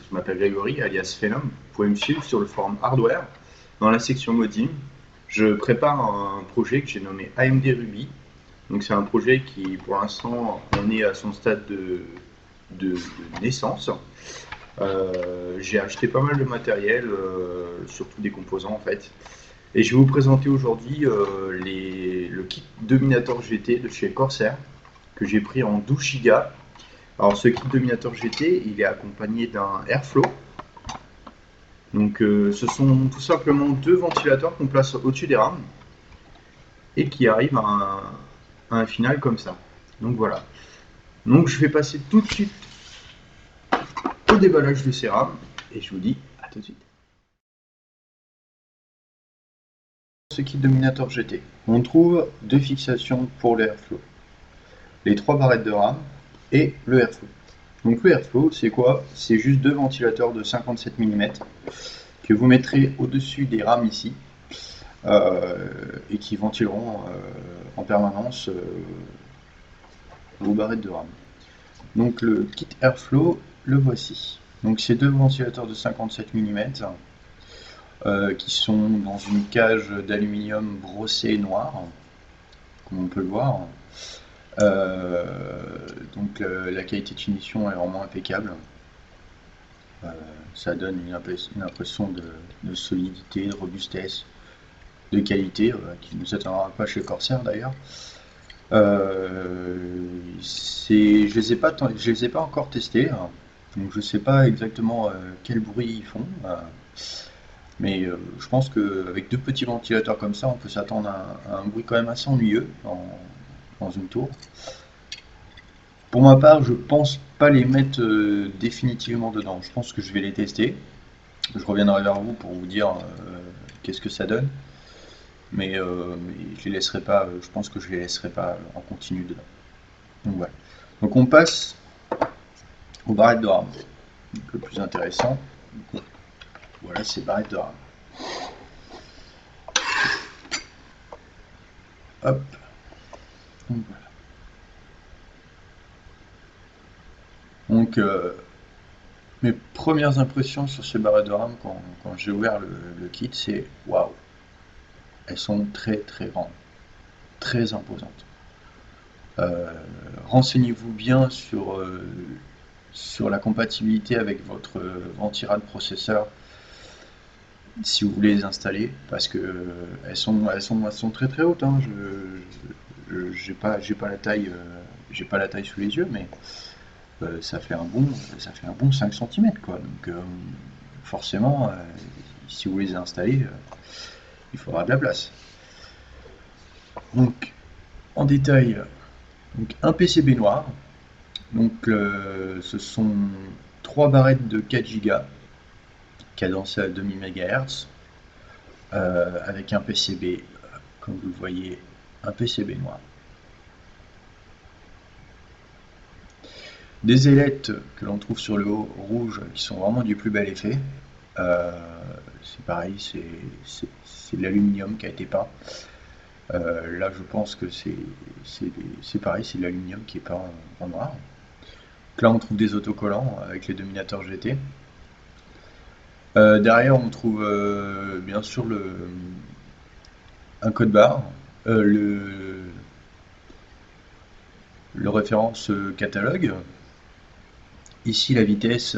je m'appelle Grégory, alias Phenom. Vous pouvez me suivre sur le forum Hardware, dans la section modding. Je prépare un projet que j'ai nommé AMD Ruby. Donc c'est un projet qui, pour l'instant, on est à son stade de naissance. J'ai acheté pas mal de matériel, surtout des composants en fait. Et je vais vous présenter aujourd'hui le kit Dominator GT de chez Corsair, que j'ai pris en 12 Go. Alors ce kit Dominator GT, il est accompagné d'un Airflow. Donc ce sont tout simplement deux ventilateurs qu'on place au-dessus des rames et qui arrivent à un final comme ça. Donc voilà. Donc je vais passer tout de suite au déballage de ces rames et je vous dis à tout de suite. Ce kit Dominator GT, on trouve deux fixations pour l'Airflow, les trois barrettes de rame et le Airflow. Donc le Airflow, c'est quoi? C'est juste deux ventilateurs de 57 mm que vous mettrez au-dessus des rames ici et qui ventileront en permanence vos barrettes de rame. Donc le kit Airflow, le voici. Donc ces deux ventilateurs de 57 mm qui sont dans une cage d'aluminium brossée noire, comme on peut le voir. Donc la qualité de finition est vraiment impeccable. Ça donne une impression de solidité, de robustesse, de qualité, qui ne s'attendra pas chez Corsair d'ailleurs. Je les ai pas encore testés, hein, donc je sais pas exactement quel bruit ils font. Mais je pense qu'avec deux petits ventilateurs comme ça, on peut s'attendre à un bruit quand même assez ennuyeux dans une tour. Pour ma part, je pense pas les mettre définitivement dedans. Je pense que je vais les tester. Je reviendrai vers vous pour vous dire qu'est-ce que ça donne. Mais je les laisserai pas. Je pense que je les laisserai pas en continu dedans. Donc voilà. Donc on passe aux barrettes de rame. Donc, le plus intéressant. Voilà ces barrettes de rame. Hop. Donc voilà. Donc mes premières impressions sur ces barrettes de rame quand j'ai ouvert le kit, c'est waouh. Elles sont très très grandes, très imposantes. Renseignez-vous bien sur la compatibilité avec votre ventirad processeur si vous voulez les installer, parce que elles sont très très hautes. Hein. J'ai pas la taille, sous les yeux, mais ça fait un bon 5 cm quoi. Donc forcément, si vous les installez, il faudra de la place. Donc en détail, donc un PCB noir. Donc ce sont 3 barrettes de 4 Go cadencées à 2000 MHz avec un PCB, comme vous le voyez, un PCB noir. Des ailettes que l'on trouve sur le haut rouge qui sont vraiment du plus bel effet. C'est pareil, c'est de l'aluminium qui a été peint. Là, je pense que c'est pareil, c'est de l'aluminium qui est peint en noir. Donc là, on trouve des autocollants avec les Dominator GT. Derrière, on trouve bien sûr un code barre, le référence catalogue. Ici, la vitesse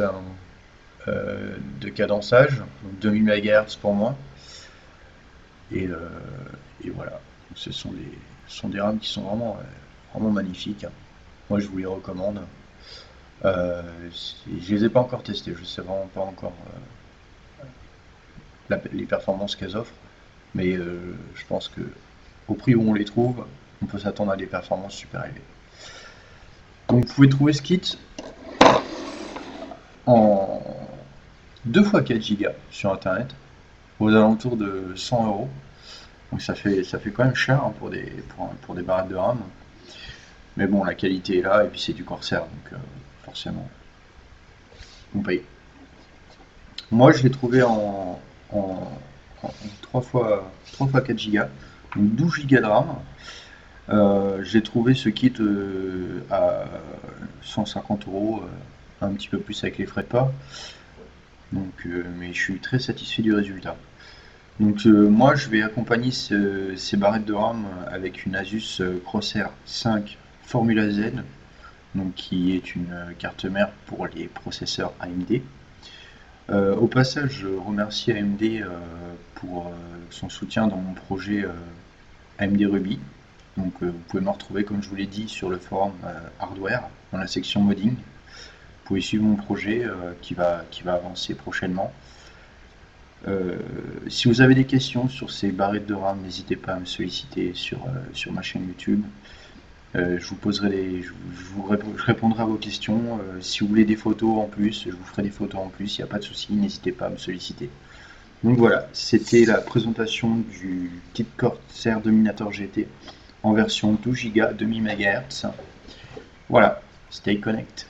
de cadençage, donc 2000 MHz pour moi. Et voilà. Donc, ce sont des rames qui sont vraiment magnifiques. Moi, je vous les recommande. Je les ai pas encore testés, je sais vraiment pas encore les performances qu'elles offrent, mais je pense que au prix où on les trouve, on peut s'attendre à des performances super élevées. Donc vous pouvez trouver ce kit en 2 x 4 Go sur internet aux alentours de 100 €. Donc ça fait quand même cher hein, pour des barrettes de RAM. Mais bon, la qualité est là et puis c'est du Corsair, donc forcément on paye. Moi je l'ai trouvé en 3 x 4 Go, donc 12 Go de RAM. J'ai trouvé ce kit à 150 €, un petit peu plus avec les frais de port. Donc, mais je suis très satisfait du résultat. Donc moi je vais accompagner ces barrettes de RAM avec une Asus Crosshair 5 Formula Z, donc qui est une carte mère pour les processeurs AMD. Au passage, je remercie AMD pour son soutien dans mon projet AMD Ruby. Donc vous pouvez me retrouver, comme je vous l'ai dit, sur le forum hardware, dans la section modding. Vous pouvez suivre mon projet qui va avancer prochainement. Si vous avez des questions sur ces barrettes de RAM, n'hésitez pas à me solliciter sur ma chaîne YouTube. Je répondrai à vos questions. Si vous voulez des photos en plus, je vous ferai des photos en plus, il n'y a pas de souci, n'hésitez pas à me solliciter. Donc voilà, c'était la présentation du kit Corsair Dominator GT en version 12 Go 2000 MHz. Voilà, stay connect.